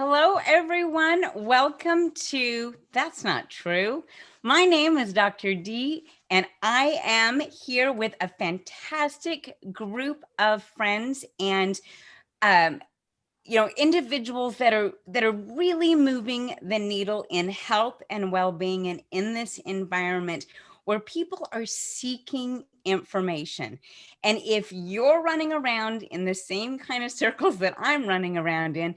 Hello, everyone. Welcome to That's Not True. My name is Dr. D, and I am here with a fantastic group of friends and um, individuals that are really moving the needle in health and well-being, and in this environment where people are seeking information. And if you're running around in the same kind of circles that I'm running around in,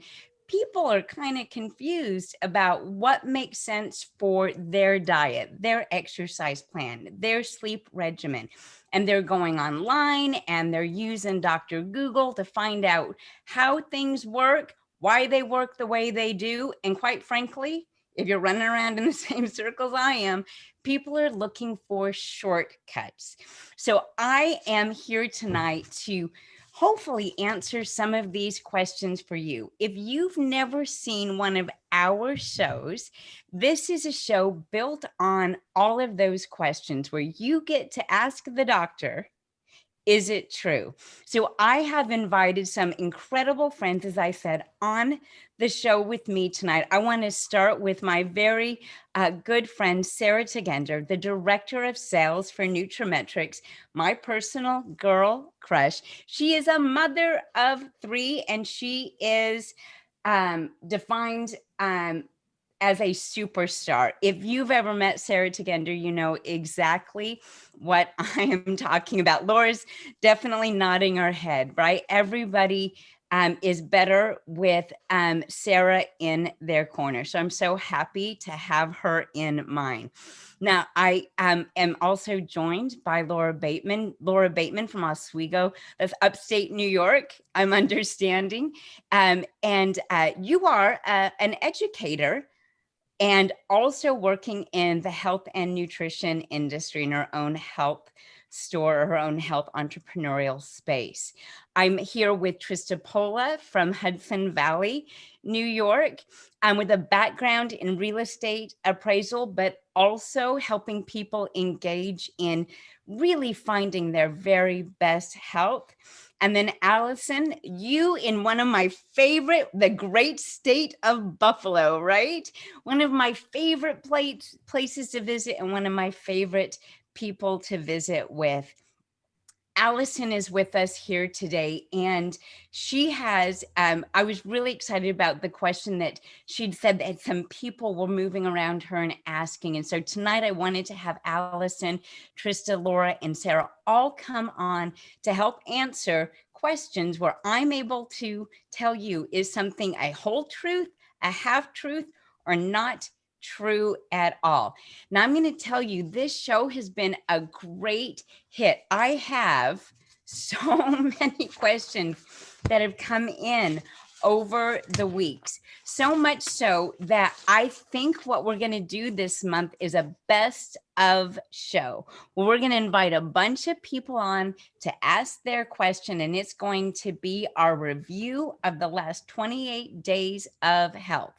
people are kind of confused about what makes sense for their diet, their exercise plan, their sleep regimen. And they're going online and they're using Dr. Google to find out how things work, why they work the way they do. And quite frankly, if you're running around in the same circles I am, people are looking for shortcuts. So I am here tonight to hopefully answer some of these questions for you. If you've never seen one of our shows, this is a show built on all of those questions where you get to ask the doctor, is it true? So I have invited some incredible friends, as I said, on the show with me tonight. I want to start with my very good friend, Sarah Tegender, the Director of Sales for Nutrimetrics, my personal girl crush. She is a mother of three, and she is defined as a superstar. If you've ever met Sarah Tegender, you know exactly what I am talking about. Laura's definitely nodding her head, right? Everybody is better with Sarah in their corner. So I'm so happy to have her in mine. Now, I am also joined by Laura Bateman from Oswego. That's upstate New York, I'm understanding. And you are an educator and also working in the health and nutrition industry in her own health store, or her own health entrepreneurial space. I'm here with Trista Pola from Hudson Valley, New York, with a background in real estate appraisal, but also helping people engage in really finding their very best health. And then Allison, you in one of my favorite, the great state of Buffalo, right? One of my favorite places to visit, and one of my favorite people to visit with. Allison is with us here today, and she has, I was really excited about the question that she'd said that some people were moving around her and asking. And so tonight I wanted to have Allison, Trista, Laura, and Sarah all come on to help answer questions where I'm able to tell you, is something a whole truth, a half truth, or not true at all. Now, I'm going to tell you, this show has been a great hit. I have so many questions that have come in over the weeks, so much so that I think what we're going to do this month is a best of show. We're going to invite a bunch of people on to ask their question, and it's going to be our review of the last 28 days of health.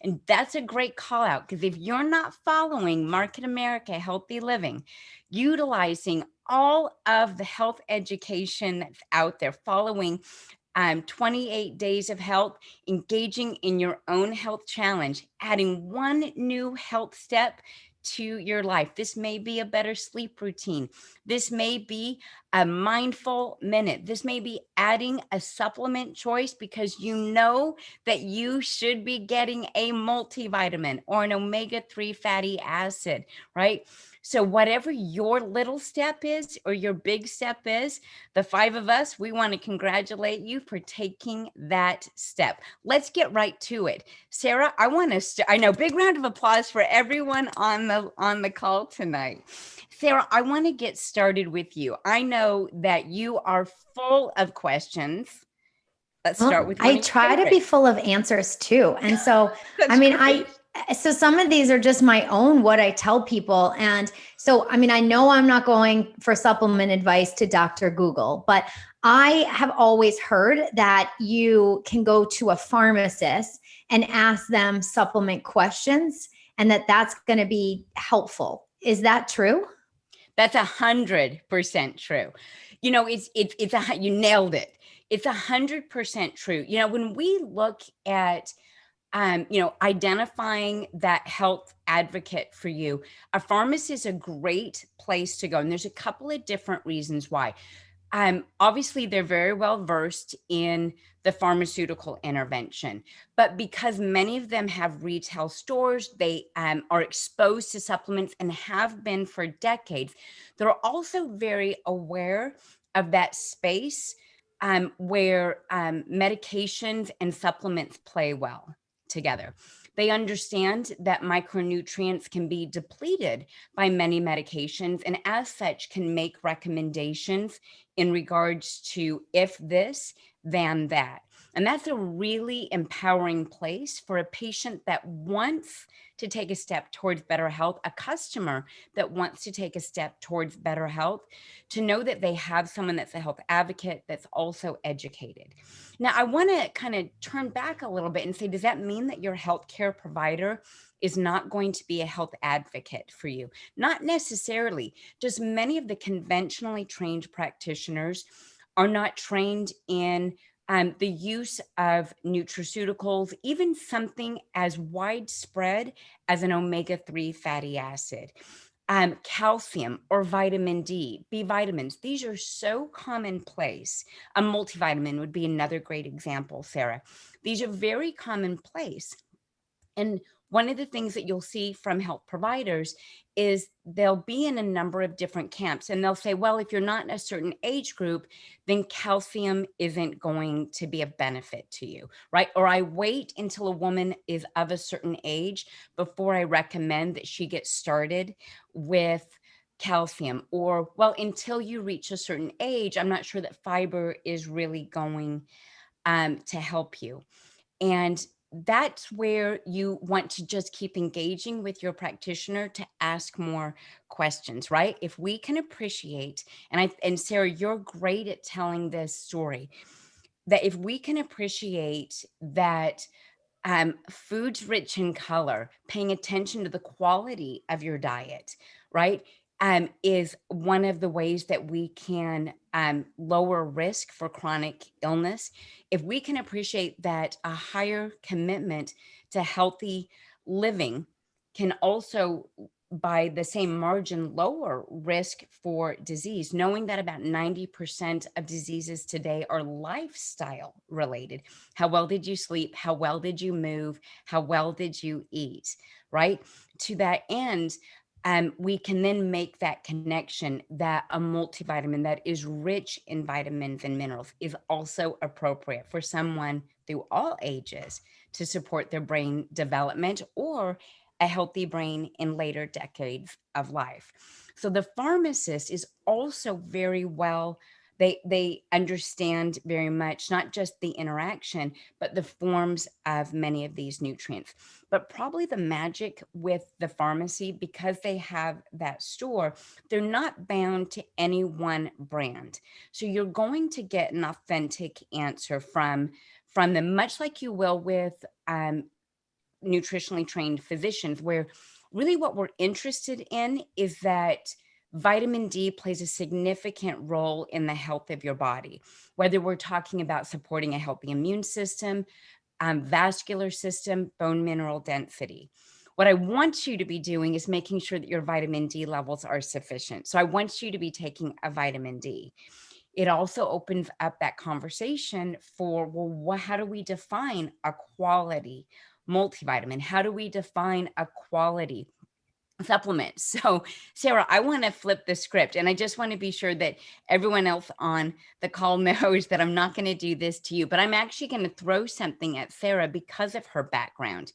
And that's a great call out, because if you're not following Market America Healthy Living, utilizing all of the health education that's out there, following 28 days of health, engaging in your own health challenge, adding one new health step to your life. This may be a better sleep routine. This may be a mindful minute. This may be adding a supplement choice because you know that you should be getting a multivitamin or an omega-3 fatty acid, right? So whatever your little step is or your big step is, the five of us, we want to congratulate you for taking that step. Let's get right to it. Sarah, I want to I know, big round of applause for everyone on the call tonight. Sarah, I want to get started with you. I know that you are full of questions. Let's start with one I try to be full of answers too. And so, I mean, so some of these are just my own, what I tell people. And so, I mean, I know I'm not going for supplement advice to Dr. Google, but I have always heard that you can go to a pharmacist and ask them supplement questions, and that's going to be helpful. Is that true? That's 100% true. You know, you nailed it. It's 100% true. You know, when we look at identifying that health advocate for you. A pharmacist is a great place to go. And there's a couple of different reasons why. Obviously, they're very well versed in the pharmaceutical intervention, but because many of them have retail stores, they are exposed to supplements and have been for decades. They're also very aware of that space where medications and supplements play well together. They understand that micronutrients can be depleted by many medications, and as such can make recommendations in regards to if this, then that. And that's a really empowering place for a patient that wants to take a step towards better health, a customer that wants to take a step towards better health, to know that they have someone that's a health advocate that's also educated. Now, I want to kind of turn back a little bit and say, does that mean that your healthcare provider is not going to be a health advocate for you? Not necessarily. Just many of the conventionally trained practitioners are not trained in the use of nutraceuticals, even something as widespread as an omega-3 fatty acid. Calcium or vitamin D, B vitamins, these are so commonplace. A multivitamin would be another great example, Sarah. These are very commonplace. And one of the things that you'll see from health providers is they'll be in a number of different camps and they'll say, well, if you're not in a certain age group, then calcium isn't going to be of benefit to you, right? Or I wait until a woman is of a certain age before I recommend that she get started with calcium. Or, well, until you reach a certain age, I'm not sure that fiber is really going to help you. And that's where you want to just keep engaging with your practitioner to ask more questions, right? If we can appreciate, and Sarah, you're great at telling this story, that if we can appreciate that foods rich in color, paying attention to the quality of your diet, right, is one of the ways that we can lower risk for chronic illness. If we can appreciate that a higher commitment to healthy living can also, by the same margin, lower risk for disease, knowing that about 90% of diseases today are lifestyle related. How well did you sleep? How well did you move? How well did you eat? Right? To that end, we can then make that connection that a multivitamin that is rich in vitamins and minerals is also appropriate for someone through all ages to support their brain development or a healthy brain in later decades of life. So the pharmacist is also very well, they understand very much not just the interaction, but the forms of many of these nutrients. But probably the magic with the pharmacy, because they have that store, they're not bound to any one brand. So you're going to get an authentic answer from them, much like you will with nutritionally trained physicians, where really what we're interested in is that vitamin D plays a significant role in the health of your body, whether we're talking about supporting a healthy immune system, vascular system, bone mineral density. What I want you to be doing is making sure that your vitamin D levels are sufficient. So I want you to be taking a vitamin D. It also opens up that conversation for, well, how do we define a quality multivitamin? How do we define a quality supplement? So, Sarah, I want to flip the script, and I just want to be sure that everyone else on the call knows that I'm not going to do this to you, but I'm actually going to throw something at Sarah because of her background.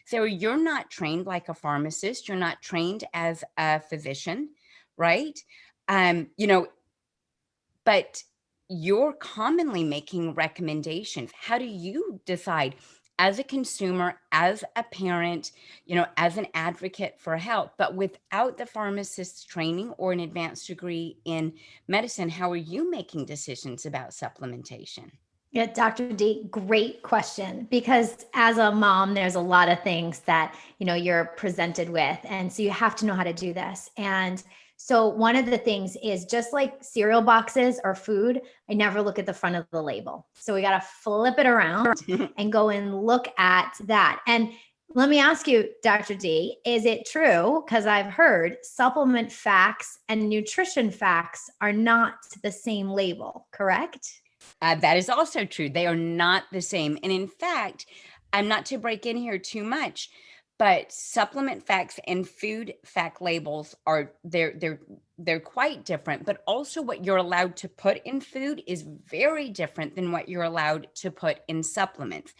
Sarah, you're not trained like a pharmacist. You're not trained as a physician, right? You know, but you're commonly making recommendations. How do you decide as a consumer, as a parent, as an advocate for health, but without the pharmacist's training or an advanced degree in medicine, how are you making decisions about supplementation? Yeah, Dr. D, great question. Because as a mom, there's a lot of things that, you're presented with. And so you have to know how to do this. And So one of the things is, just like cereal boxes or food, I never look at the front of the label. So we got to flip it around and go and look at that. And let me ask you, Dr. D, is it true? Because I've heard supplement facts and nutrition facts are not the same label, correct? That is also true. They are not the same. And in fact, I'm not to break in here too much, but supplement facts and food fact labels are they're quite different, but also what you're allowed to put in food is very different than what you're allowed to put in supplements.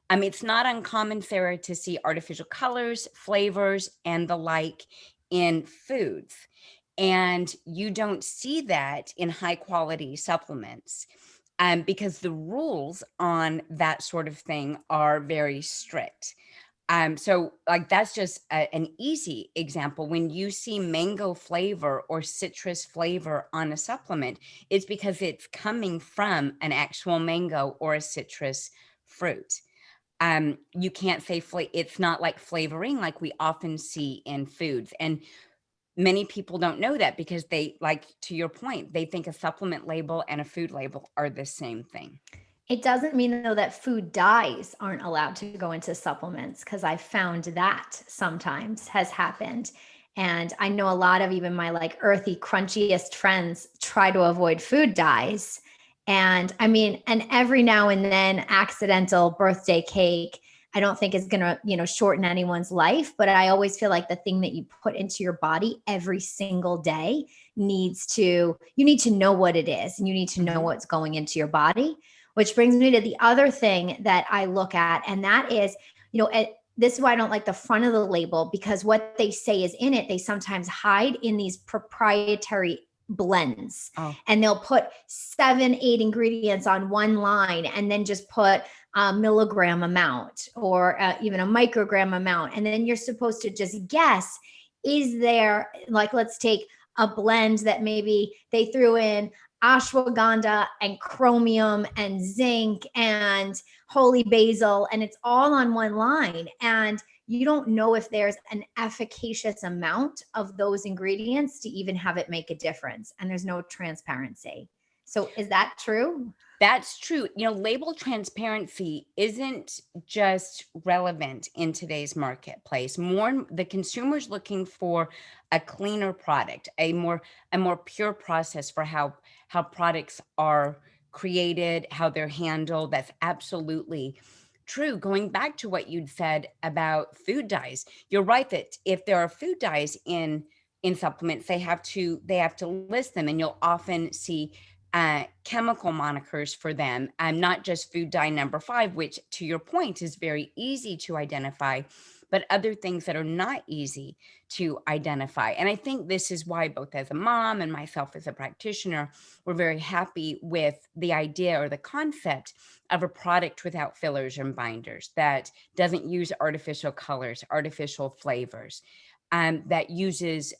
It's not uncommon, Sarah, to see artificial colors, flavors, and the like in foods. And you don't see that in high quality supplements, because the rules on that sort of thing are very strict. So like that's just an easy example. When you see mango flavor or citrus flavor on a supplement, it's because it's coming from an actual mango or a citrus fruit. You can't say it's not like flavoring like we often see in foods. And many people don't know that because they, like, to your point, they think a supplement label and a food label are the same thing. It doesn't mean, though, that food dyes aren't allowed to go into supplements, because I found that sometimes has happened. And I know a lot of even my like earthy, crunchiest friends try to avoid food dyes. And I mean, and every now and then accidental birthday cake, I don't think is going to, shorten anyone's life, but I always feel like the thing that you put into your body every single day you need to know what it is, and you need to know what's going into your body. Which brings me to the other thing that I look at, and that is, this is why I don't like the front of the label, because what they say is in it, they sometimes hide in these proprietary blends. Oh. And they'll put 7, 8 ingredients on one line and then just put a milligram amount or even a microgram amount. And then you're supposed to just guess, is there, like, let's take a blend that maybe they threw in ashwagandha and chromium and zinc and holy basil, and it's all on one line. And you don't know if there's an efficacious amount of those ingredients to even have it make a difference. And there's no transparency. So is that true? That's true. Label transparency isn't just relevant in today's marketplace. The consumer's looking for a cleaner product, a more pure process for how products are created, how they're handled. That's absolutely true. Going back to what you'd said about food dyes, you're right that if there are food dyes in supplements, they have to list them, and you'll often see chemical monikers for them, not just food dye number 5, which, to your point, is very easy to identify, but other things that are not easy to identify. And I think this is why, both as a mom and myself as a practitioner, we're very happy with the idea or the concept of a product without fillers and binders, that doesn't use artificial colors, artificial flavors, that uses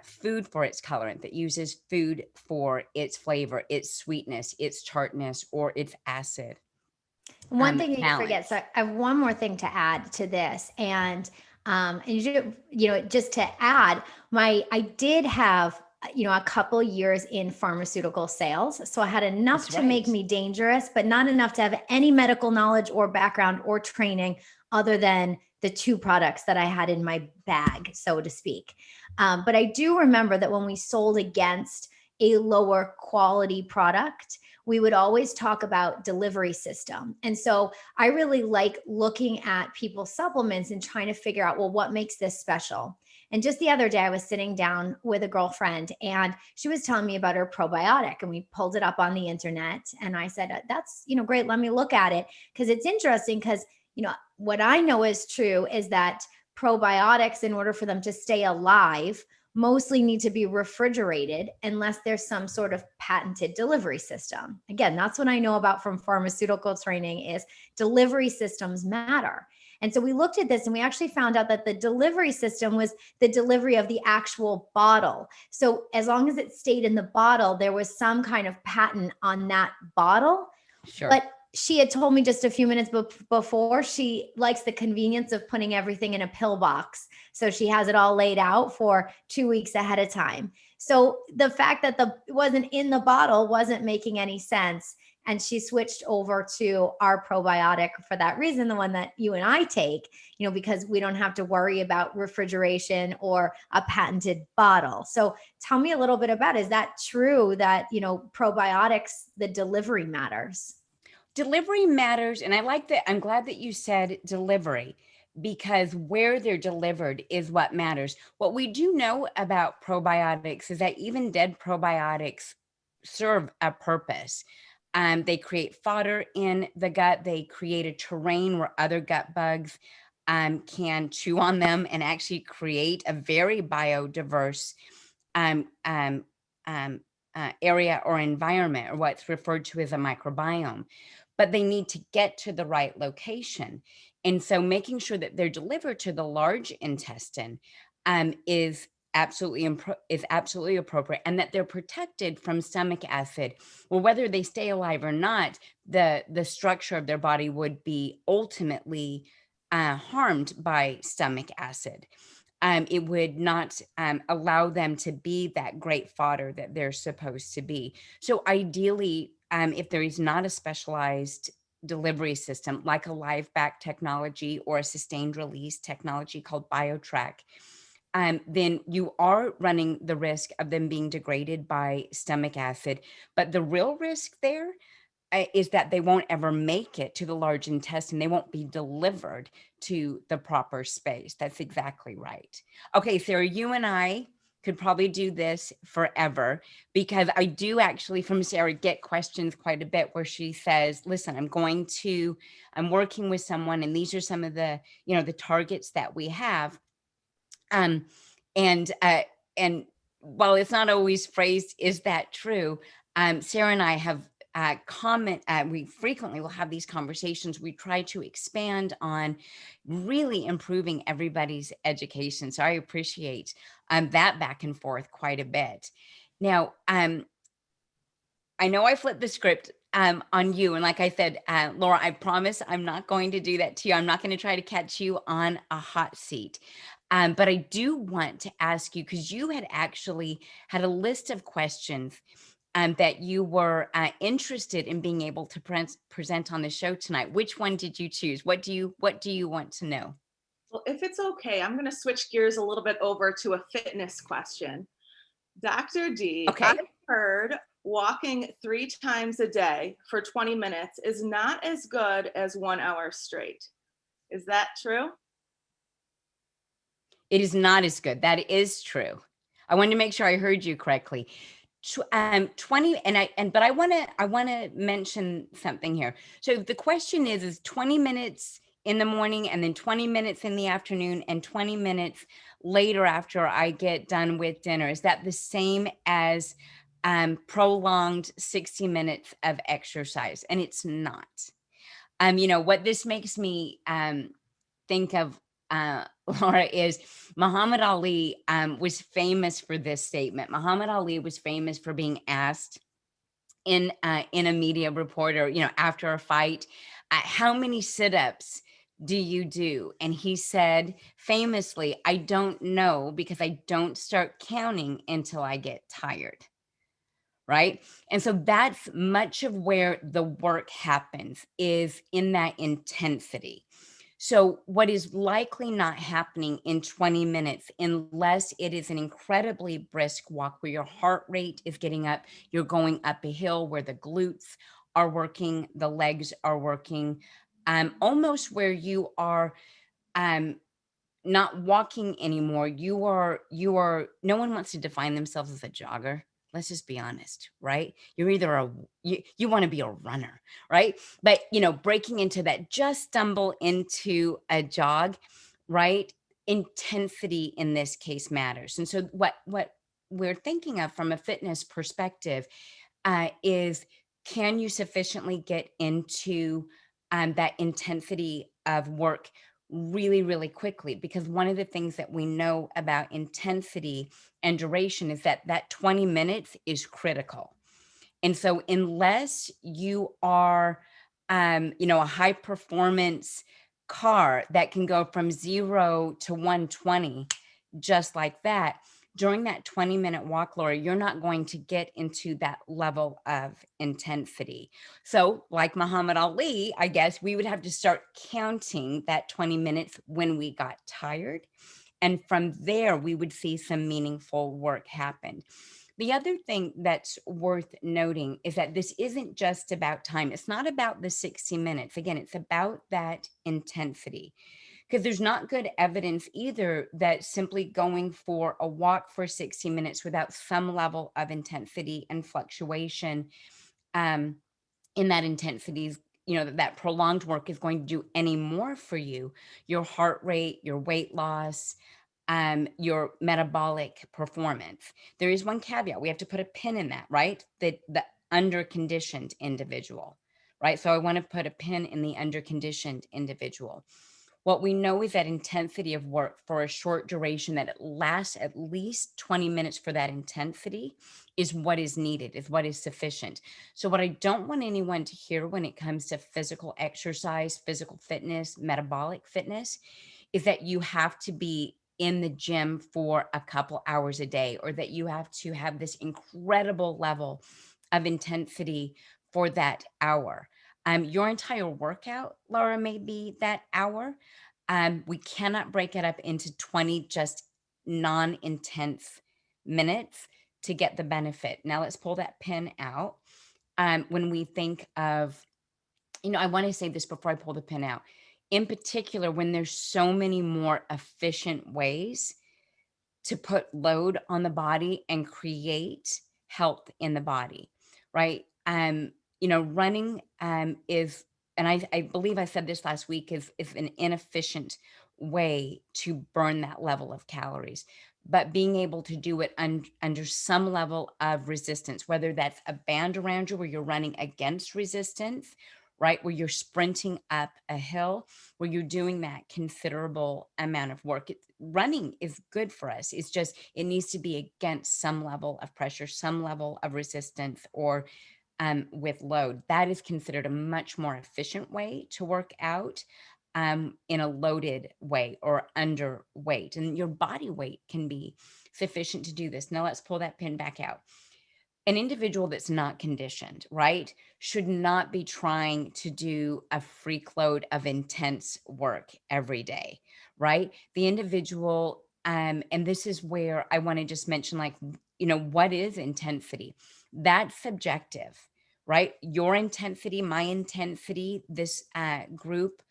food for its colorant, that uses food for its flavor, its sweetness, its tartness, or its acid. One thing that you balance. forget. So I have one more thing to add to this. And just to add, I did have, a couple years in pharmaceutical sales. So I had enough to make me dangerous, but not enough to have any medical knowledge or background or training other than the 2 products that I had in my bag, so to speak. But I do remember that when we sold against a lower quality product, we would always talk about delivery system. And so I really like looking at people's supplements and trying to figure out, well, what makes this special? And just the other day, I was sitting down with a girlfriend, and she was telling me about her probiotic, and we pulled it up on the internet. And I said, that's, great. Let me look at it, because it's interesting, because, what I know is true is that probiotics, in order for them to stay alive, mostly need to be refrigerated unless there's some sort of patented delivery system. Again, that's what I know about from pharmaceutical training, is delivery systems matter. And so we looked at this, and we actually found out that the delivery system was the delivery of the actual bottle. So as long as it stayed in the bottle, there was some kind of patent on that bottle. Sure. But she had told me just a few minutes before, she likes the convenience of putting everything in a pill box. So she has it all laid out for 2 weeks ahead of time. So the fact that it wasn't in the bottle wasn't making any sense. And she switched over to our probiotic for that reason, the one that you and I take, because we don't have to worry about refrigeration or a patented bottle. So tell me a little bit about, is that true that, probiotics, the delivery matters? Delivery matters. And I like that. I'm glad that you said delivery, because where they're delivered is what matters. What we do know about probiotics is that even dead probiotics serve a purpose. They create fodder in the gut. They create a terrain where other gut bugs can chew on them and actually create a very biodiverse um, um, um, area or environment, or what's referred to as a microbiome. But they need to get to the right location. And so making sure that they're delivered to the large intestine is absolutely appropriate, and that they're protected from stomach acid. Well, whether they stay alive or not, the structure of their body would be ultimately harmed by stomach acid. It would not allow them to be that great fodder that they're supposed to be. So ideally, if there is not a specialized delivery system like a live back technology or a sustained release technology called BioTrack, then you are running the risk of them being degraded by stomach acid. But the real risk there is that they won't ever make it to the large intestine. They won't be delivered to the proper space. That's exactly right. Okay, Sarah, you and I could probably do this forever, because I do actually from Sarah get questions quite a bit where she says, listen, I'm working with someone, and these are some of the, the targets that we have. Um, and and while it's not always phrased, is that true? Sarah and I have we frequently will have these conversations. We try to expand on really improving everybody's education. So I appreciate that back and forth quite a bit. Now, I know I flipped the script on you. And like I said, Laura, I promise I'm not going to do that to you. I'm not going to try to catch you on a hot seat. But I do want to ask you, because you had actually had a list of questions that you were interested in being able to present on the show tonight. Which one did you choose? What do you want to know? Well, if it's okay, I'm going to switch gears a little bit over to a fitness question. Dr. D, Okay. I've heard walking 3 times a day for 20 minutes is not as good as 1 hour straight. Is that true? It is not as good. That is true. I wanted to make sure I heard you correctly. 20 but I want to mention something here. So the question is 20 minutes in the morning, and then 20 minutes in the afternoon, and 20 minutes later after I get done with dinner. Is that the same as prolonged 60 minutes of exercise? And it's not. What this makes me think of, Laura, is Muhammad Ali was famous for this statement. Muhammad Ali was famous for being asked in a media reporter, after a fight, how many sit-ups do you do? And he said famously, I don't know, because I don't start counting until I get tired. Right. And so that's much of where the work happens, is in that intensity. So what is likely not happening in 20 minutes, unless it is an incredibly brisk walk where your heart rate is getting up, you're going up a hill where the glutes are working, the legs are working, almost where you are not walking anymore. You are, no one wants to define themselves as a jogger. Let's just be honest, right? You're either you want to be a runner, right? But, breaking into that, just stumble into a jog, right? Intensity in this case matters. And so what we're thinking of from a fitness perspective is, can you sufficiently get into that intensity of work really, really quickly? Because one of the things that we know about intensity and duration is that 20 minutes is critical. And so unless you are, a high performance car that can go from 0 to 120, just like that, during that 20-minute walk, Laura, you're not going to get into that level of intensity. So like Muhammad Ali, I guess we would have to start counting that 20 minutes when we got tired. And from there, we would see some meaningful work happen. The other thing that's worth noting is that this isn't just about time. It's not about the 60 minutes. Again, it's about that intensity, because there's not good evidence either that simply going for a walk for 60 minutes without some level of intensity and fluctuation um, in that intensity, that prolonged work is going to do any more for you. Your heart rate, your weight loss, your metabolic performance. There is one caveat. We have to put a pin in that, right? The under-conditioned individual, right? So I want to put a pin in the under-conditioned individual. What we know is that intensity of work for a short duration that it lasts at least 20 minutes for that intensity is what is needed, is what is sufficient. So what I don't want anyone to hear when it comes to physical exercise, physical fitness, metabolic fitness, is that you have to be in the gym for a couple hours a day, or that you have to have this incredible level of intensity for that hour. Your entire workout, Laura, may be that hour. We cannot break it up into 20 just non-intense minutes to get the benefit. Now let's pull that pin out. When we think of, I want to say this before I pull the pin out. In particular, when there's so many more efficient ways to put load on the body and create health in the body, right? Running is, and I believe I said this last week, is an inefficient way to burn that level of calories. But being able to do it under some level of resistance, whether that's a band around you where you're running against resistance, right? Where you're sprinting up a hill, where you're doing that considerable amount of work. Running is good for us. It's just, it needs to be against some level of pressure, some level of resistance, or with load. That is considered a much more efficient way to work out in a loaded way or underweight. And your body weight can be sufficient to do this. Now let's pull that pin back out. An individual that's not conditioned, right, should not be trying to do a freak load of intense work every day, right? The individual, and this is where I want to just mention, like, what is intensity? That's subjective, right? Your intensity, my intensity, this group,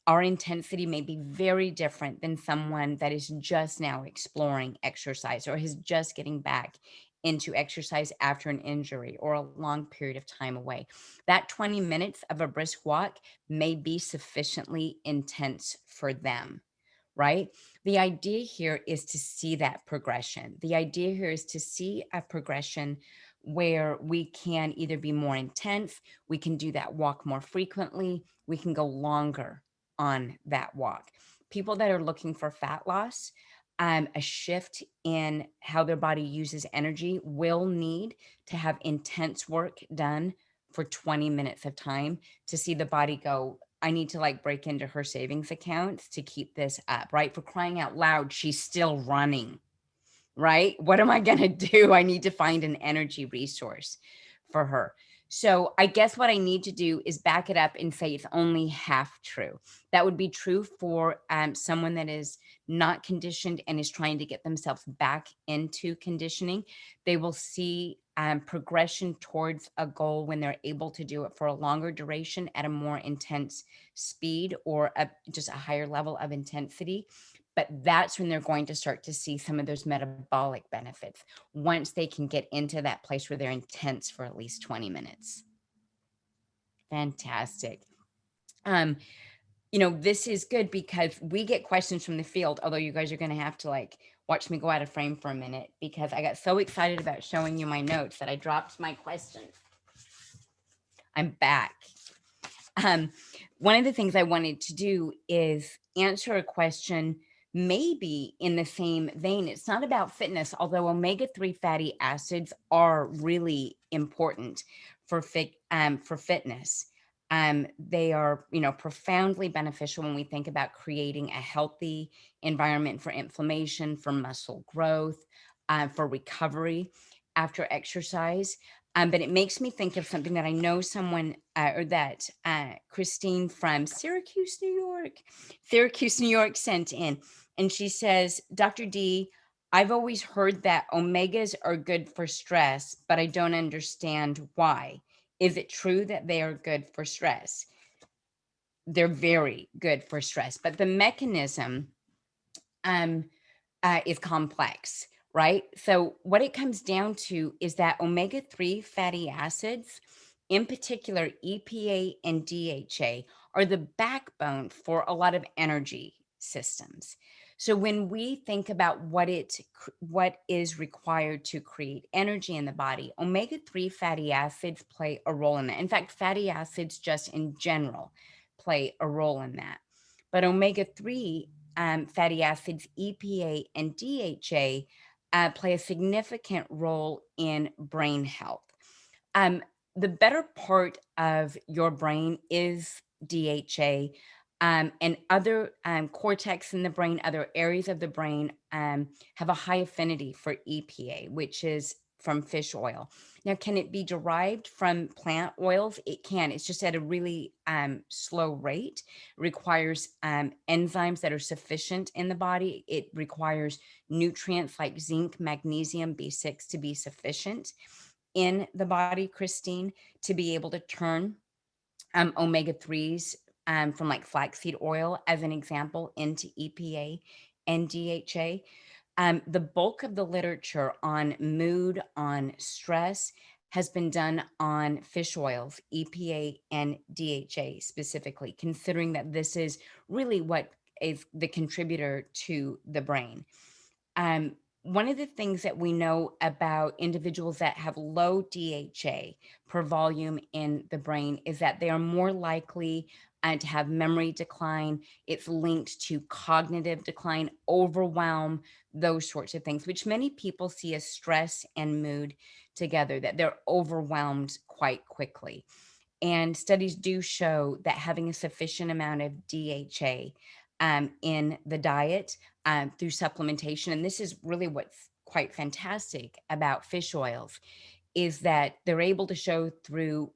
our intensity may be very different than someone that is just now exploring exercise or is just getting back into exercise after an injury or a long period of time away. That 20 minutes of a brisk walk may be sufficiently intense for them, right? The idea here is to see that progression. The idea here is to see a progression where we can either be more intense, we can do that walk more frequently, we can go longer on that walk. People that are looking for fat loss, a shift in how their body uses energy will need to have intense work done for 20 minutes of time to see the body go, I need to like break into her savings accounts to keep this up, right? For crying out loud, she's still running, right? What am I going to do? I need to find an energy resource for her. So I guess what I need to do is back it up and say it's only half true. That would be true for someone that is not conditioned and is trying to get themselves back into conditioning. They will see progression towards a goal when they're able to do it for a longer duration at a more intense speed or just a higher level of intensity. But that's when they're going to start to see some of those metabolic benefits once they can get into that place where they're intense for at least 20 minutes. Fantastic. This is good because we get questions from the field, although you guys are going to have to like watch me go out of frame for a minute because I got so excited about showing you my notes that I dropped my questions. I'm back. One of the things I wanted to do is answer a question maybe in the same vein. It's not about fitness, although omega-3 fatty acids are really important for fitness. They are, profoundly beneficial when we think about creating a healthy environment for inflammation, for muscle growth, for recovery after exercise. But it makes me think of something that I know someone or that Christine from Syracuse, New York sent in. And she says, Dr. D, I've always heard that omegas are good for stress, but I don't understand why. Is it true that they are good for stress? They're very good for stress, but the mechanism um, is complex, right? So, what it comes down to is that omega 3 fatty acids, in particular EPA and DHA, are the backbone for a lot of energy systems. So when we think about what is required to create energy in the body, omega 3 fatty acids play a role in that. In fact, fatty acids just in general play a role in that. But omega 3 fatty acids, EPA and DHA, play a significant role in brain health. Um, the better part of your brain is DHA, and other cortex in the brain, other areas of the brain have a high affinity for EPA, which is from fish oil. Now, can it be derived from plant oils? It can. It's just at a really slow rate. It requires enzymes that are sufficient in the body. It requires nutrients like zinc, magnesium, B6 to be sufficient in the body, Christine, to be able to turn omega 3s from like flaxseed oil, as an example, into EPA and DHA. The bulk of the literature on mood, on stress, has been done on fish oils, EPA and DHA specifically, considering that this is really what is the contributor to the brain. Um, One of the things that we know about individuals that have low DHA per volume in the brain is that they are more likely to have memory decline. It's linked to cognitive decline, overwhelm, those sorts of things, which many people see as stress and mood together, that they're overwhelmed quite quickly. And studies do show that having a sufficient amount of DHA in the diet through supplementation, and this is really what's quite fantastic about fish oils, is that they're able to show through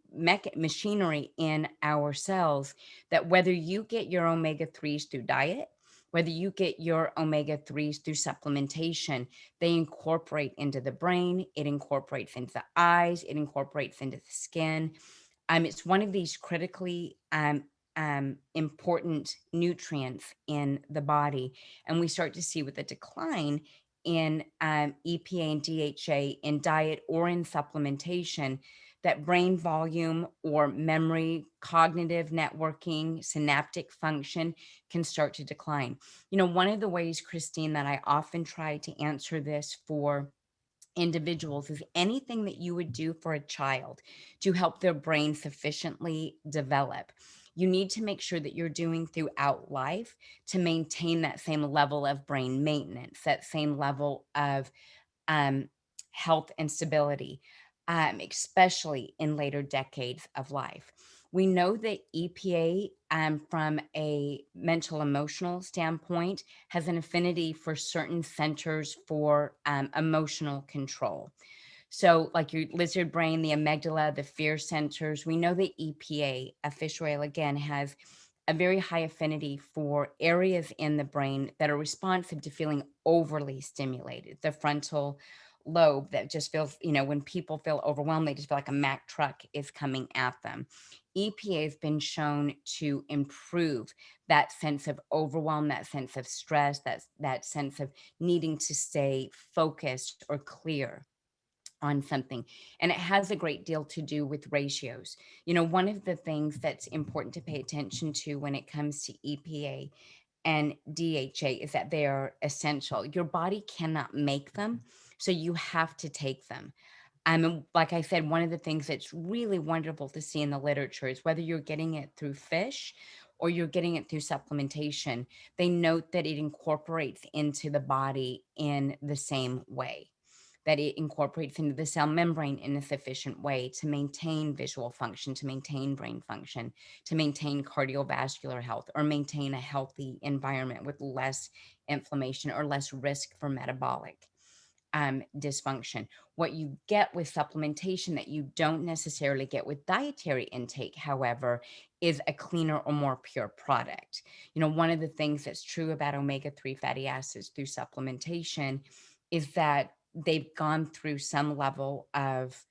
machinery in our cells that whether you get your omega 3s through diet, whether you get your omega 3s through supplementation, they incorporate into the brain, it incorporates into the eyes, it incorporates into the skin. It's one of these critically important nutrients in the body. And we start to see with a decline in EPA and DHA in diet or in supplementation, that brain volume or memory, cognitive networking, synaptic function can start to decline. You know, one of the ways, Christine, that I often try to answer this for individuals is anything that you would do for a child to help their brain sufficiently develop. You need to make sure that you're doing throughout life to maintain that same level of brain maintenance, that same level of um, health and stability, especially in later decades of life. We know that EPA, from a mental emotional standpoint, has an affinity for certain centers for emotional control. So, like your lizard brain, the amygdala, the fear centers, we know that EPA, a fish oil, again, has a very high affinity for areas in the brain that are responsive to feeling overly stimulated. The frontal lobe that just feels, you know, when people feel overwhelmed, they just feel like a Mack truck is coming at them. EPA has been shown to improve that sense of overwhelm, that sense of stress, that sense of needing to stay focused or clear on something. And it has a great deal to do with ratios. You know, one of the things that's important to pay attention to when it comes to EPA and DHA is that they are essential. Your body cannot make them, so you have to take them. And like I said, one of the things that's really wonderful to see in the literature is whether you're getting it through fish or you're getting it through supplementation, they note that it incorporates into the body in the same way, that it incorporates into the cell membrane in a sufficient way to maintain visual function, to maintain brain function, to maintain cardiovascular health, or maintain a healthy environment with less inflammation or less risk for metabolic dysfunction. What you get with supplementation that you don't necessarily get with dietary intake, however, is a cleaner or more pure product. One of the things that's true about omega-3 fatty acids through supplementation is that they've gone through some level of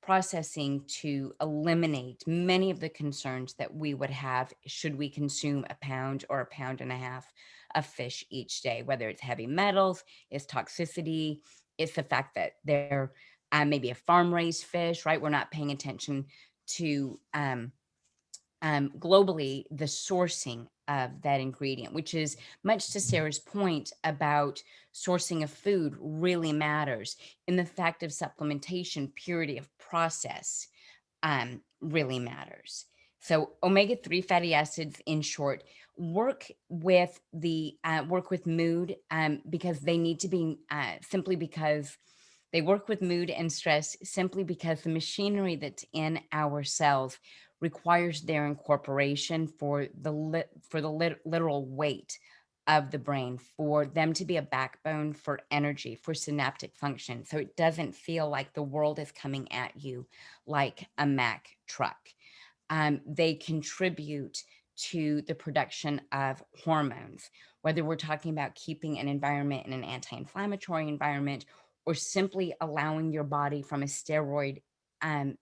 processing to eliminate many of the concerns that we would have should we consume a pound or a pound and a half of fish each day, whether it's heavy metals, it's toxicity, it's the fact that they're maybe a farm raised fish, right? We're not paying attention to globally the sourcing of that ingredient, which is much to Sarah's point about sourcing of food really matters. In the fact of supplementation, purity of process really matters. So omega-3 fatty acids, in short, work with mood because they need to be simply because they work with mood and stress simply because the machinery that's in our cells requires their incorporation for the literal weight of the brain, for them to be a backbone for energy, for synaptic function. So it doesn't feel like the world is coming at you like a Mack truck. They contribute to the production of hormones, whether we're talking about keeping an environment in an anti-inflammatory environment or simply allowing your body from a steroid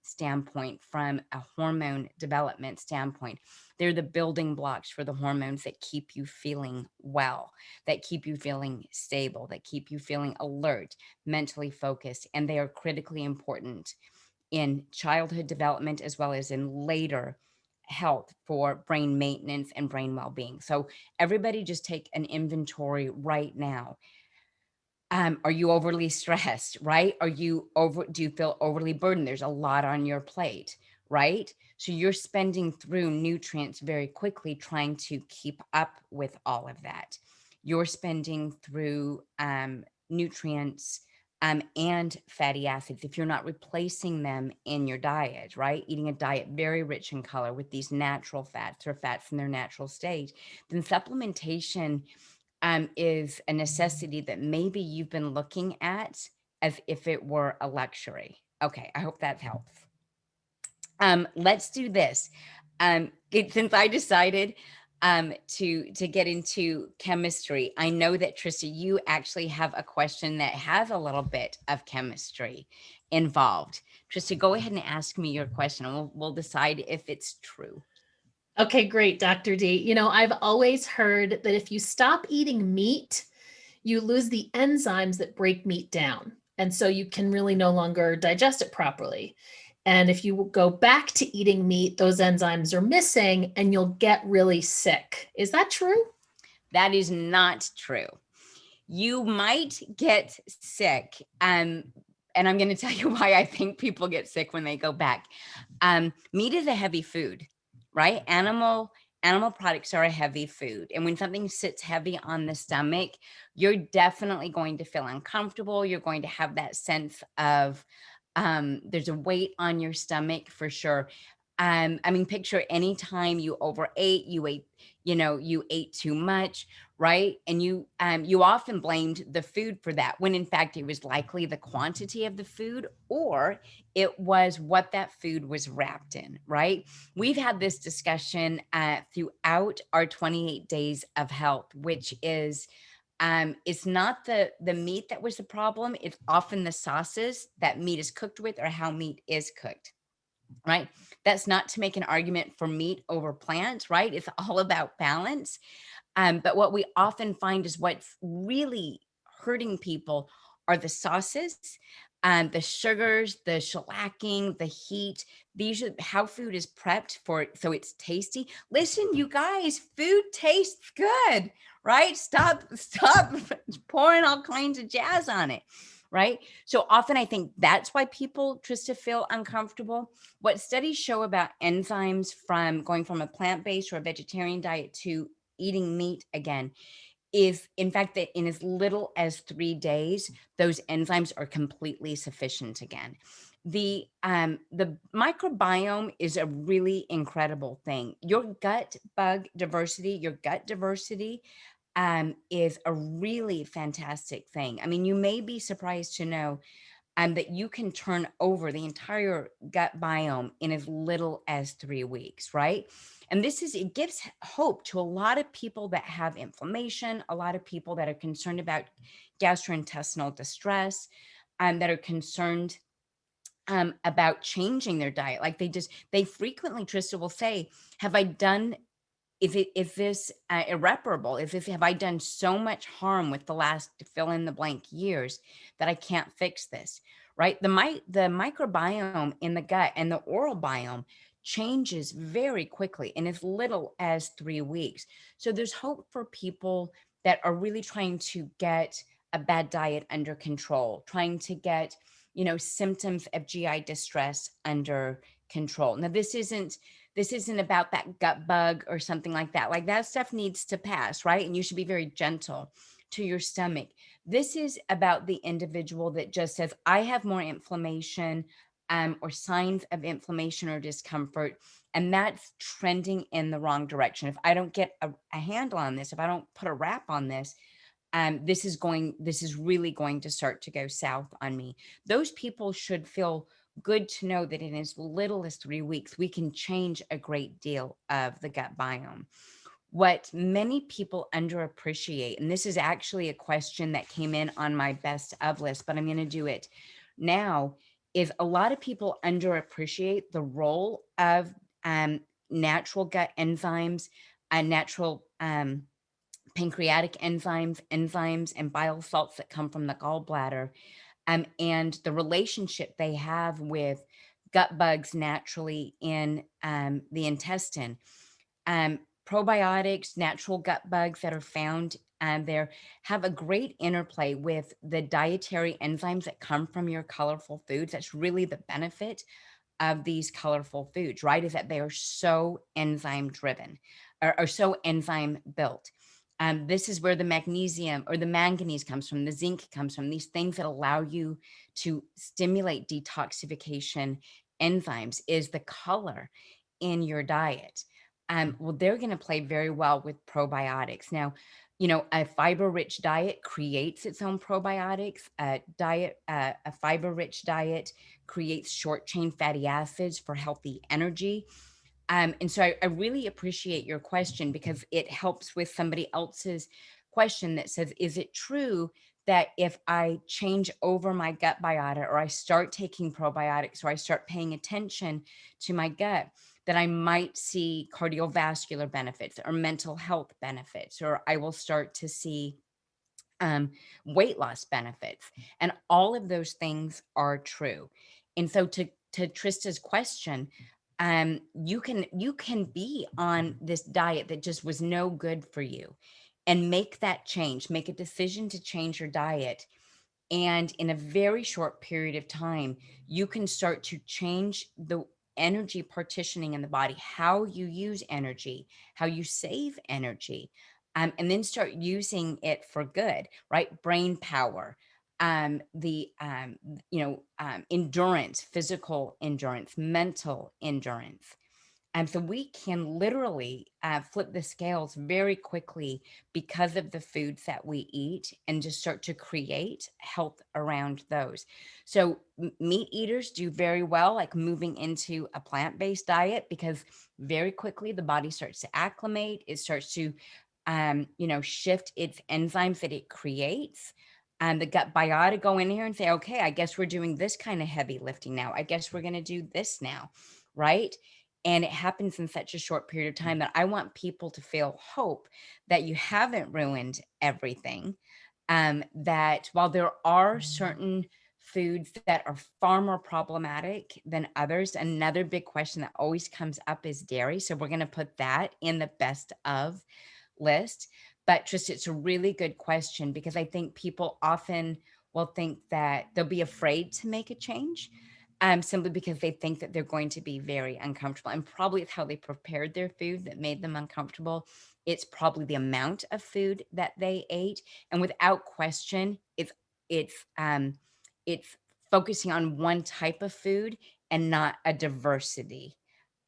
standpoint, from a hormone development standpoint. They're the building blocks for the hormones that keep you feeling well, that keep you feeling stable, that keep you feeling alert, mentally focused, and they are critically important in childhood development as well as in later health for brain maintenance and brain well-being. So everybody just take an inventory right now. Are you overly stressed, right? Do you feel overly burdened? There's a lot on your plate, right? So you're spending through nutrients very quickly trying to keep up with all of that. You're spending through nutrients and fatty acids if you're not replacing them in your diet, right? Eating a diet very rich in color with these natural fats or fats in their natural state, then supplementation is a necessity that maybe you've been looking at as if it were a luxury. Okay, I hope that helps. Let's do this. Since I decided to get into chemistry, I know that Trista, you actually have a question that has a little bit of chemistry involved. Trista, go ahead and ask me your question, and we'll decide if it's true. Okay, great, Dr. D. I've always heard that if you stop eating meat, you lose the enzymes that break meat down. And so you can really no longer digest it properly. And if you go back to eating meat, those enzymes are missing and you'll get really sick. Is that true? That is not true. You might get sick. And I'm going to tell you why I think people get sick when they go back. Meat is a heavy food, right? Animal products are a heavy food. And when something sits heavy on the stomach, you're definitely going to feel uncomfortable. You're going to have that sense of there's a weight on your stomach for sure. Picture anytime you overate, you ate too much, right? And you often blamed the food for that, when in fact it was likely the quantity of the food, or it was what that food was wrapped in, right? We've had this discussion throughout our 28 days of health, which is it's not the meat that was the problem. It's often the sauces that meat is cooked with or how meat is cooked, right? That's not to make an argument for meat over plants, right? It's all about balance. But what we often find is what's really hurting people are the sauces, the sugars, the shellacking, the heat. These are how food is prepped for, so it's tasty. Listen, you guys, food tastes good, right? Stop pouring all kinds of jazz on it, right? So often I think that's why people just to feel uncomfortable. What studies show about enzymes from going from a plant-based or a vegetarian diet to eating meat again is, in fact, that in as little as 3 days, those enzymes are completely sufficient again. The microbiome is a really incredible thing. Your gut diversity is a really fantastic thing. I mean, you may be surprised to know that you can turn over the entire gut biome in as little as 3 weeks, right? And it gives hope to a lot of people that have inflammation, a lot of people that are concerned about gastrointestinal distress, that are concerned about changing their diet. Like they frequently, Trista will say, have I done is this irreparable? Have I done so much harm with the last fill in the blank years that I can't fix this? Right? The microbiome in the gut and the oral biome changes very quickly in as little as 3 weeks. So there's hope for people that are really trying to get a bad diet under control, trying to get, symptoms of GI distress under control. Now, this isn't about that gut bug or something like that. Like that stuff needs to pass, right? And you should be very gentle to your stomach. This is about the individual that just says, I have more inflammation, or signs of inflammation or discomfort, and that's trending in the wrong direction. If I don't get a handle on this, if I don't put a wrap on this, this is really going to start to go south on me. Those people should feel good to know that in as little as 3 weeks, we can change a great deal of the gut biome. What many people underappreciate, and this is actually a question that came in on my best of list, but I'm going to do it now, is a lot of people underappreciate the role of natural gut enzymes and natural pancreatic enzymes, and bile salts that come from the gallbladder, and the relationship they have with gut bugs naturally in the intestine. Um, Probiotics, natural gut bugs that are found there have a great interplay with the dietary enzymes that come from your colorful foods. That's really the benefit of these colorful foods, right? Is that they are so enzyme driven, or so enzyme built. This is where the magnesium or the manganese comes from, the zinc comes from, these things that allow you to stimulate detoxification enzymes, is the color in your diet. Well, they're going to play very well with probiotics. Now, a fiber-rich diet creates its own probiotics. A fiber-rich diet creates short-chain fatty acids for healthy energy. And so I really appreciate your question, because it helps with somebody else's question that says, is it true that if I change over my gut biota, or I start taking probiotics, or I start paying attention to my gut, that I might see cardiovascular benefits or mental health benefits, or I will start to see weight loss benefits? And all of those things are true. And so to Trista's question, you can be on this diet that just was no good for you, and make that change, make a decision to change your diet. And in a very short period of time, you can start to change the energy partitioning in the body, how you use energy, how you save energy, and then start using it for good, right? Brain power, the endurance, physical endurance, mental endurance. So we can literally flip the scales very quickly because of the foods that we eat, and just start to create health around those. So meat eaters do very well, like moving into a plant-based diet, because very quickly the body starts to acclimate. It starts to, shift its enzymes that it creates. And the gut biota go in here and say, okay, I guess we're doing this kind of heavy lifting now. I guess we're going to do this now, right? And it happens in such a short period of time that I want people to feel hope that you haven't ruined everything. That while there are certain foods that are far more problematic than others, another big question that always comes up is dairy. So we're going to put that in the best of list. But just, it's a really good question, because I think people often will think that they'll be afraid to make a change, simply because they think that they're going to be very uncomfortable. And probably it's how they prepared their food that made them uncomfortable. It's probably the amount of food that they ate. And without question, it's focusing on one type of food and not a diversity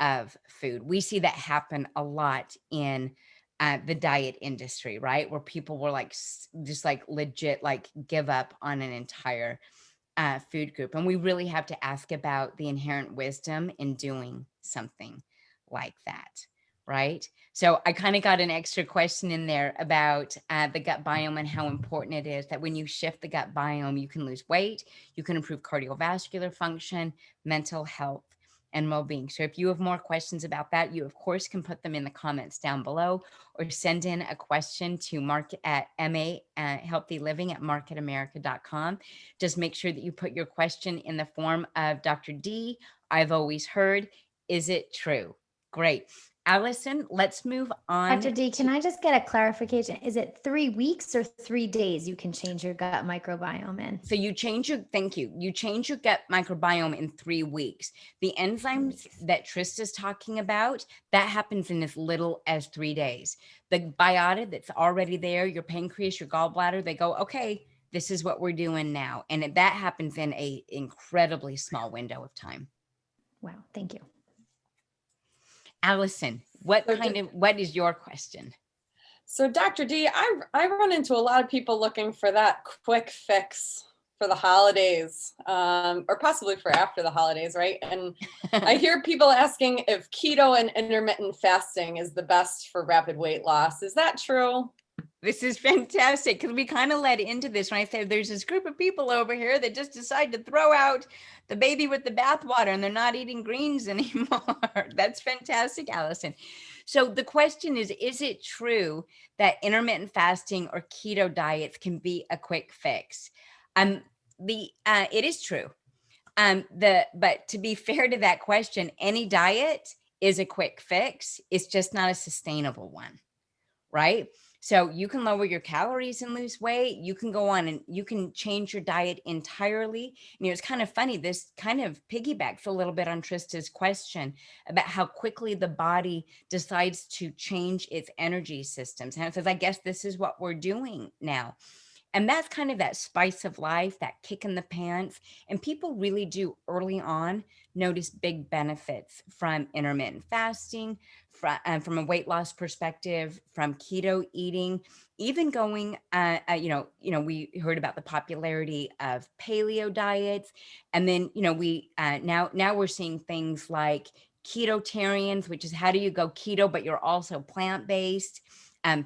of food. We see that happen a lot in the diet industry, right? Where people were like, just like legit, like give up on an entire food group. And we really have to ask about the inherent wisdom in doing something like that, right? So I kind of got an extra question in there about the gut biome and how important it is that when you shift the gut biome, you can lose weight, you can improve cardiovascular function, mental health, and well-being. So if you have more questions about that, you of course can put them in the comments down below, or send in a question to market at healthy living at marketamerica.com. Just make sure that you put your question in the form of Dr. D. I've always heard, is it true? Great. Allison, let's move on. Dr. D, can I just get a clarification? Is it 3 weeks or 3 days you can change your gut microbiome in? So you change your, thank you. You change your gut microbiome in 3 weeks. The enzymes that Trista's talking about, that happens in as little as 3 days. The biota that's already there, your pancreas, your gallbladder, they go, okay, this is what we're doing now. And that happens in a incredibly small window of time. Wow, thank you. Allison, what is your question? So Dr. D, I run into a lot of people looking for that quick fix for the holidays, or possibly for after the holidays, right? And I hear people asking if keto and intermittent fasting is the best for rapid weight loss. Is that true? This is fantastic, because we kind of led into this when I said there's this group of people over here that just decide to throw out the baby with the bathwater and they're not eating greens anymore. That's fantastic, Allison. So the question is it true that intermittent fasting or keto diets can be a quick fix? It is true. But to be fair to that question, any diet is a quick fix. It's just not a sustainable one, right? So you can lower your calories and lose weight. You can go on and you can change your diet entirely. It's kind of funny. This kind of piggybacks a little bit on Trista's question about how quickly the body decides to change its energy systems. And it says, I guess this is what we're doing now. And that's kind of that spice of life, that kick in the pants. And people really do early on notice big benefits from intermittent fasting, from a weight loss perspective, from keto eating, even going, we heard about the popularity of paleo diets. And then, now we're seeing things like ketotarians, which is how do you go keto, but you're also plant-based.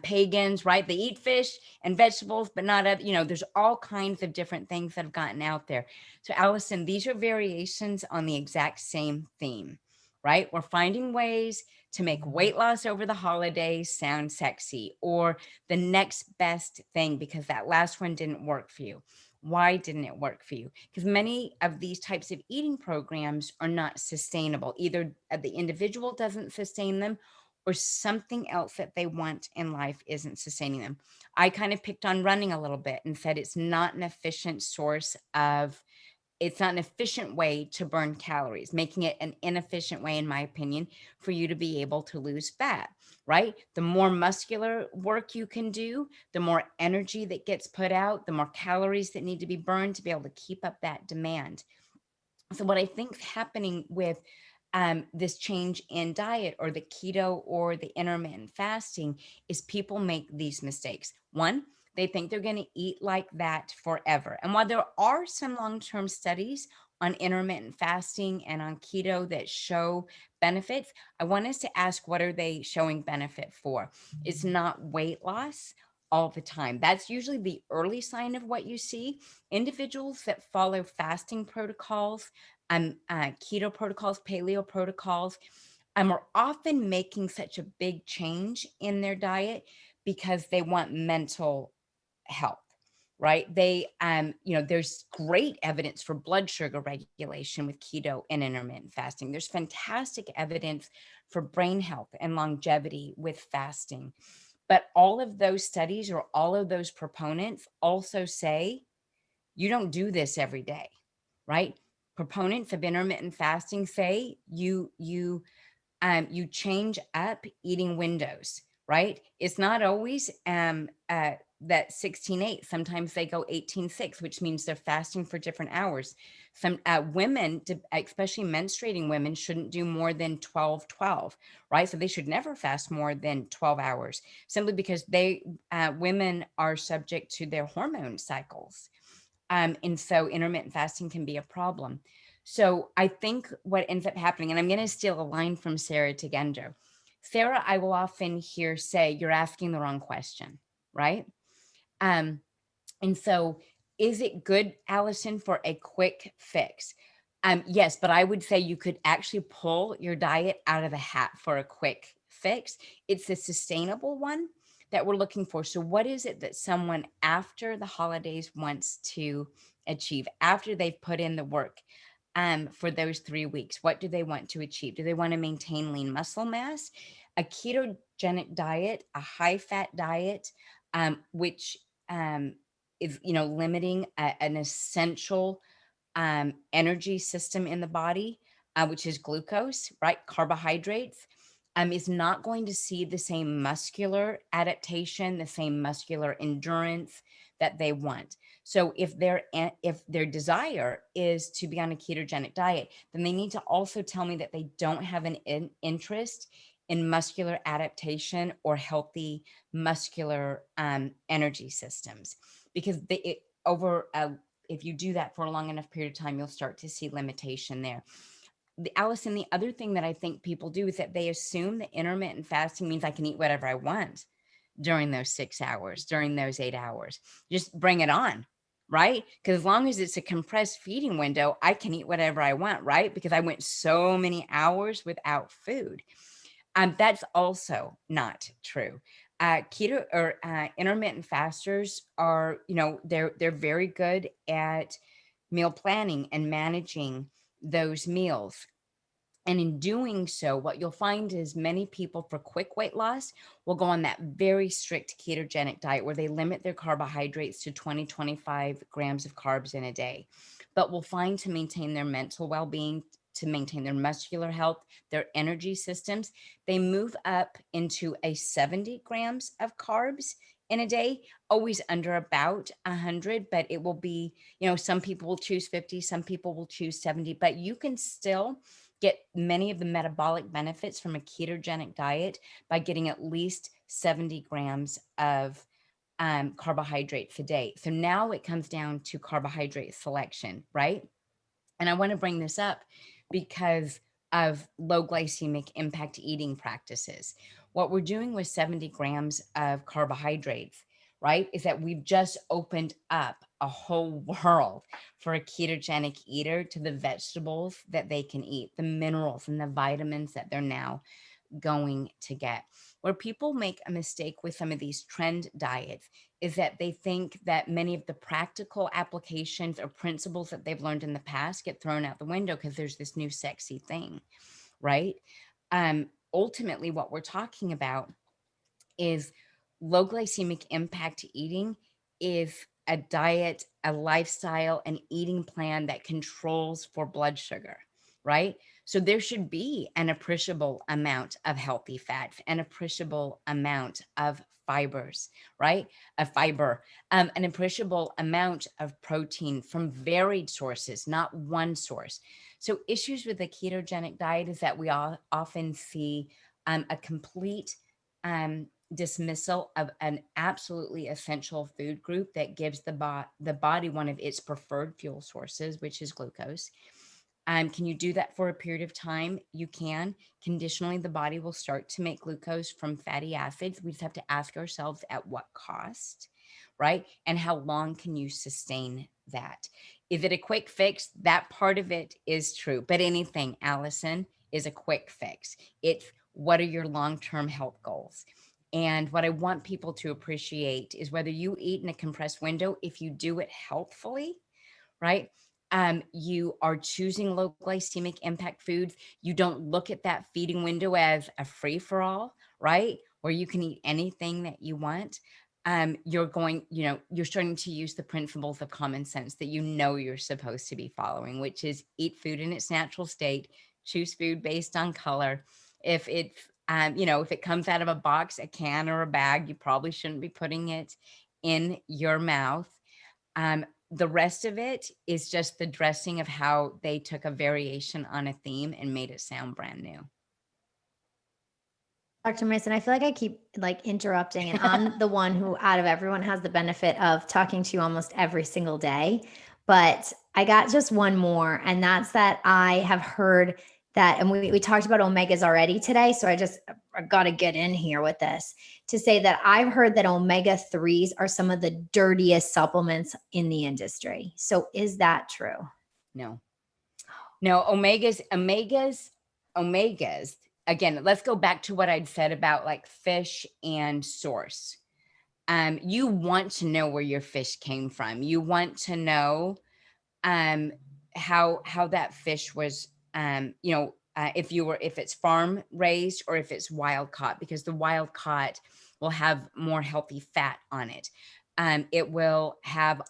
Pagans, right? They eat fish and vegetables, but not other, there's all kinds of different things that have gotten out there. So Allison, these are variations on the exact same theme, right? We're finding ways to make weight loss over the holidays sound sexy, or the next best thing, because that last one didn't work for you. Why didn't it work for you? Because many of these types of eating programs are not sustainable. Either the individual doesn't sustain them, or something else that they want in life isn't sustaining them. I kind of picked on running a little bit and said it's not an efficient way to burn calories, making it an inefficient way, in my opinion, for you to be able to lose fat, right? The more muscular work you can do, the more energy that gets put out, the more calories that need to be burned to be able to keep up that demand. So what I think is happening with this change in diet, or the keto or the intermittent fasting, is people make these mistakes. One, they think they're going to eat like that forever. And while there are some long-term studies on intermittent fasting and on keto that show benefits, I want us to ask, what are they showing benefit for? It's not weight loss all the time. That's usually the early sign of what you see. Individuals that follow fasting protocols, keto protocols, paleo protocols, are often making such a big change in their diet because they want mental health, right? There's great evidence for blood sugar regulation with keto and intermittent fasting. There's fantastic evidence for brain health and longevity with fasting. But all of those studies, or all of those proponents, also say you don't do this every day, right? Proponents of intermittent fasting say you change up eating windows, right? It's not always that 16-8. Sometimes they go 18-6, which means they're fasting for different hours. Some women, especially menstruating women, shouldn't do more than 12-12, right? So they should never fast more than 12 hours, simply because women are subject to their hormone cycles. And so intermittent fasting can be a problem. So I think what ends up happening, and I'm going to steal a line from Sarah Tegender. Sarah, I will often hear say, you're asking the wrong question, right? Um, and so is it good, Allison, for a quick fix? Yes, but I would say you could actually pull your diet out of the hat for a quick fix. It's a sustainable one that we're looking for. So what is it that someone after the holidays wants to achieve, after they've put in the work for those 3 weeks? What do they want to achieve? Do they want to maintain lean muscle mass? A ketogenic diet, a high fat diet, which is, limiting an essential energy system in the body, which is glucose, right? Carbohydrates, is not going to see the same muscular adaptation, the same muscular endurance that they want. So if their desire is to be on a ketogenic diet, then they need to also tell me that they don't have an interest in muscular adaptation or healthy muscular energy systems, because if you do that for a long enough period of time, you'll start to see limitation there. Allison, the other thing that I think people do is that they assume that intermittent fasting means I can eat whatever I want during those 6 hours, during those 8 hours. Just bring it on, right? Because as long as it's a compressed feeding window, I can eat whatever I want, right? Because I went so many hours without food. That's also not true. Keto or intermittent fasters are, they're very good at meal planning and managing those meals. And in doing so, what you'll find is many people for quick weight loss will go on that very strict ketogenic diet where they limit their carbohydrates to 20-25 grams of carbs in a day. But we'll find to maintain their mental well-being, to maintain their muscular health, their energy systems, they move up into a 70 grams of carbs in a day, always under about 100, but it will be, some people will choose 50, some people will choose 70, but you can still get many of the metabolic benefits from a ketogenic diet by getting at least 70 grams of carbohydrates a day. So now it comes down to carbohydrate selection, right? And I want to bring this up because of low glycemic impact eating practices. What we're doing with 70 grams of carbohydrates, right, is that we've just opened up a whole world for a ketogenic eater to the vegetables that they can eat, the minerals and the vitamins that they're now going to get. Where people make a mistake with some of these trend diets is that they think that many of the practical applications or principles that they've learned in the past get thrown out the window because there's this new sexy thing, right? Ultimately, what we're talking about is low glycemic impact eating is a diet, a lifestyle, an eating plan that controls for blood sugar, right? So there should be an appreciable amount of healthy fats, an appreciable amount of fibers, right? A fiber, an appreciable amount of protein from varied sources, not one source. So issues with the ketogenic diet is that we all often see a complete dismissal of an absolutely essential food group that gives the body one of its preferred fuel sources, which is glucose. Can you do that for a period of time? You can. Conditionally, the body will start to make glucose from fatty acids. We just have to ask ourselves at what cost, right? And how long can you sustain that? Is it a quick fix? That part of it is true. But anything, Allison, is a quick fix. It's what are your long-term health goals? And what I want people to appreciate is whether you eat in a compressed window, if you do it healthfully, right? You are choosing low glycemic impact foods. You don't look at that feeding window as a free for all, right? Where you can eat anything that you want. You're starting to use the principles of common sense that you're supposed to be following, which is eat food in its natural state, choose food based on color. If it's, if it comes out of a box, a can, or a bag, you probably shouldn't be putting it in your mouth. The rest of it is just the dressing of how they took a variation on a theme and made it sound brand new. Dr. Mason, I feel like I keep like interrupting, and I'm the one who out of everyone has the benefit of talking to you almost every single day. But I got just one more, and that's that I have heard that, and we talked about omegas already today. So I got to get in here with this to say that I've heard that omega-3s are some of the dirtiest supplements in the industry. So is that true? No, omegas. Again, let's go back to what I'd said about like fish and source. You want to know where your fish came from. You want to know how that fish was, if it's farm raised or if it's wild caught, because the wild caught will have more healthy fat on it. It will have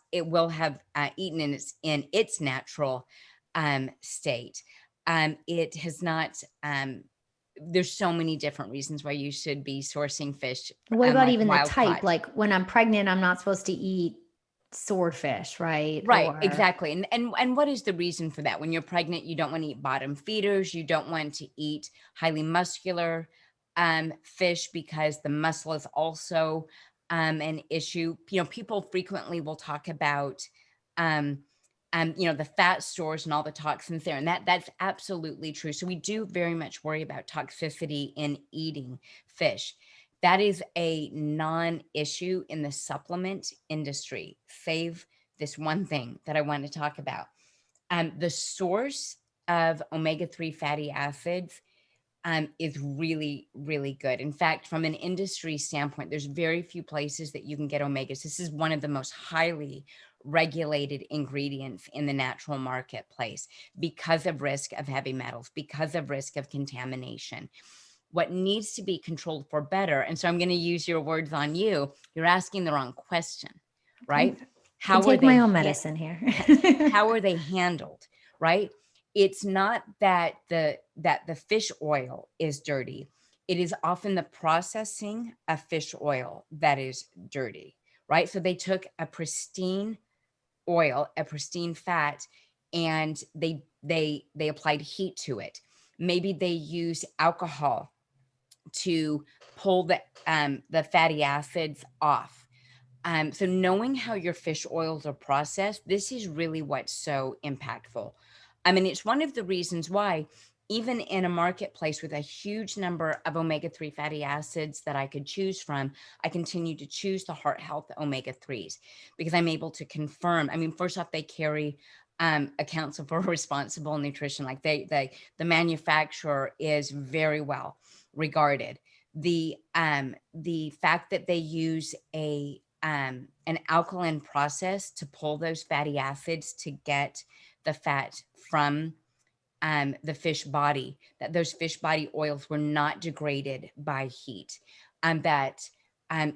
eaten in its natural state. It has not. There's so many different reasons why you should be sourcing fish. What about like even the wild type? caught. Like when I'm pregnant, I'm not supposed to eat swordfish, right? Right, Or exactly. And what is the reason for that? When you're pregnant, you don't want to eat bottom feeders. You don't want to eat highly muscular fish, because the muscle is also an issue. People frequently will talk about the fat stores and all the toxins there, and that's absolutely true. So we do very much worry about toxicity in eating fish. That is a non-issue in the supplement industry, save this one thing that I want to talk about. The source of omega-3 fatty acids is really, really good. In fact, from an industry standpoint, there's very few places that you can get omegas. This is one of the most highly regulated ingredients in the natural marketplace because of risk of heavy metals, because of risk of contamination. What needs to be controlled for better. And so I'm going to use your words on you. You're asking the wrong question, right? How are take my own medicine here. How are they handled, right? It's not that the fish oil is dirty. It is often the processing of fish oil that is dirty, right? So they took a pristine oil, a pristine fat, and they applied heat to it. Maybe they use alcohol to pull the fatty acids off. So knowing how your fish oils are processed, this is really what's so impactful. I mean, it's one of the reasons why, even in a marketplace with a huge number of omega-3 fatty acids that I could choose from, I continue to choose the Heart Health omega-3s because I'm able to confirm. I mean, first off, they carry a Council for Responsible Nutrition. Like the manufacturer is very well regarded. The fact that they use an alkaline process to pull those fatty acids to get the fat from the fish body, that those fish body oils were not degraded by heat, that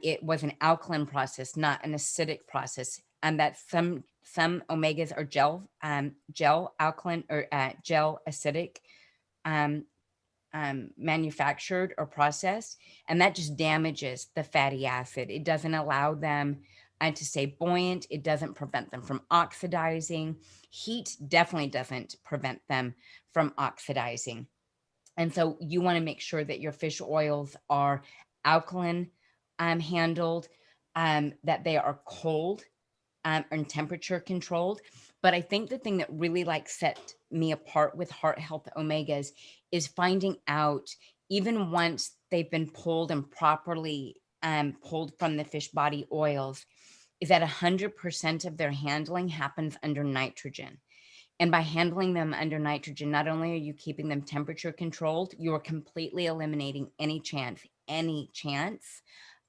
it was an alkaline process, not an acidic process, and that some omegas are gel alkaline or gel acidic manufactured or processed, and that just damages the fatty acid. It doesn't allow them to stay buoyant. It doesn't prevent them from oxidizing. Heat definitely doesn't prevent them from oxidizing. And so you want to make sure that your fish oils are alkaline handled, that they are cold and temperature controlled. But I think the thing that really like set me apart with Heart Health Omegas is finding out, even once they've been pulled and properly pulled from the fish body oils, is that 100% of their handling happens under nitrogen. And by handling them under nitrogen, not only are you keeping them temperature controlled, you are completely eliminating any chance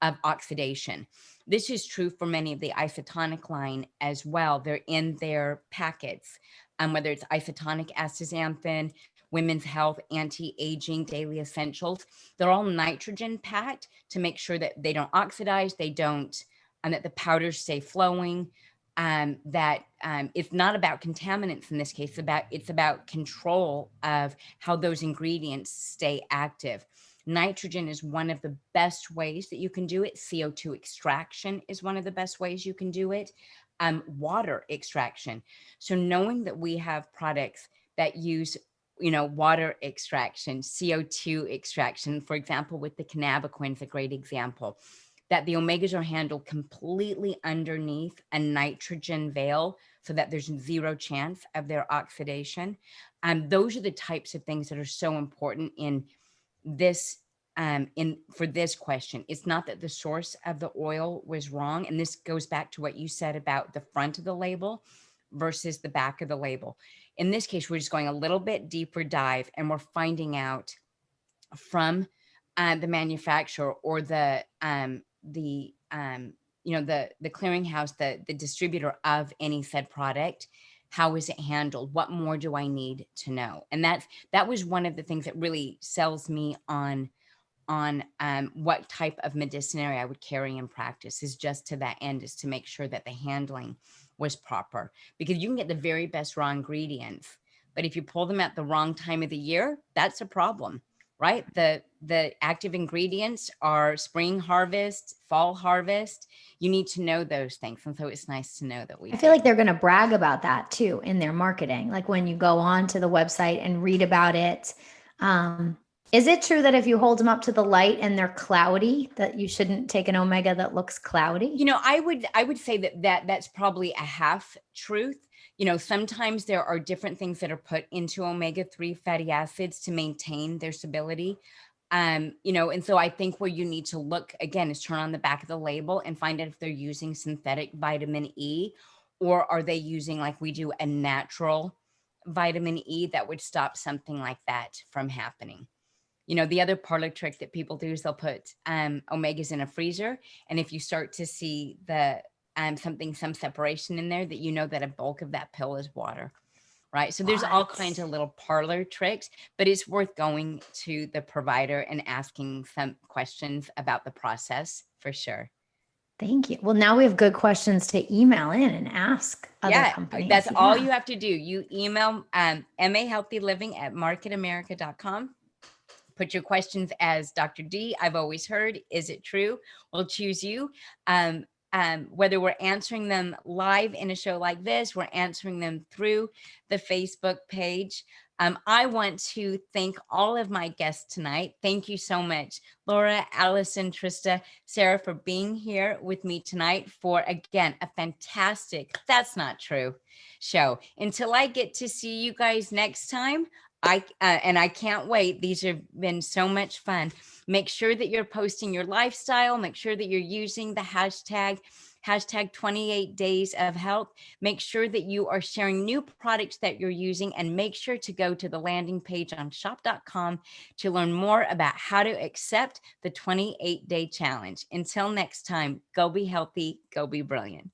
of oxidation. This is true for many of the isotonic line as well. They're in their packets, whether it's isotonic astaxanthin, women's health, anti-aging, daily essentials. They're all nitrogen packed to make sure that they don't oxidize, and that the powders stay flowing. That it's not about contaminants in this case. It's about control of how those ingredients stay active. Nitrogen is one of the best ways that you can do it. CO2 extraction is one of the best ways you can do it. Water extraction. So knowing that we have products that use, water extraction, CO2 extraction, for example, with the cannabiquin is a great example, that the omegas are handled completely underneath a nitrogen veil so that there's zero chance of their oxidation. Those are the types of things that are so important in this, for this question. It's not that the source of the oil was wrong. And this goes back to what you said about the front of the label versus the back of the label. In this case, we're just going a little bit deeper dive, and we're finding out from the manufacturer or the clearinghouse, the distributor of any said product. How is it handled? What more do I need to know? And that was one of the things that really sells me on what type of medicinary I would carry in practice, is just to that end, is to make sure that the handling was proper, because you can get the very best raw ingredients, but if you pull them at the wrong time of the year, that's a problem, right? The active ingredients are spring harvest, fall harvest. You need to know those things. And so it's nice to know that I feel like they're going to brag about that too in their marketing. Like when you go on to the website and read about it. Is it true that if you hold them up to the light and they're cloudy, that you shouldn't take an omega that looks cloudy? I would say that's probably a half truth. Sometimes there are different things that are put into omega-3 fatty acids to maintain their stability. And so I think where you need to look again is turn on the back of the label and find out if they're using synthetic vitamin E, or are they using, like we do, a natural vitamin E that would stop something like that from happening. The other parlor trick that people do is they'll put omegas in a freezer. And if you start to see some separation in there, that that a bulk of that pill is water, right? So there's all kinds of little parlor tricks, but it's worth going to the provider and asking some questions about the process for sure. Thank you. Well, now we have good questions to email in and ask other companies. That's all you have to do. You email mahealthyliving@marketamerica.com. Put your questions as Dr. D. I've always heard, is it true? We'll choose you. Whether we're answering them live in a show like this, we're answering them through the Facebook page. I want to thank all of my guests tonight. Thank you so much, Laura, Allison, Trista, Sarah, for being here with me tonight for, again, a fantastic That's Not True show. Until I get to see you guys next time, and I can't wait. These have been so much fun. Make sure that you're posting your lifestyle. Make sure that you're using the hashtag 28 days of health. Make sure that you are sharing new products that you're using, and make sure to go to the landing page on shop.com to learn more about how to accept the 28-day challenge. Until next time, go be healthy, go be brilliant.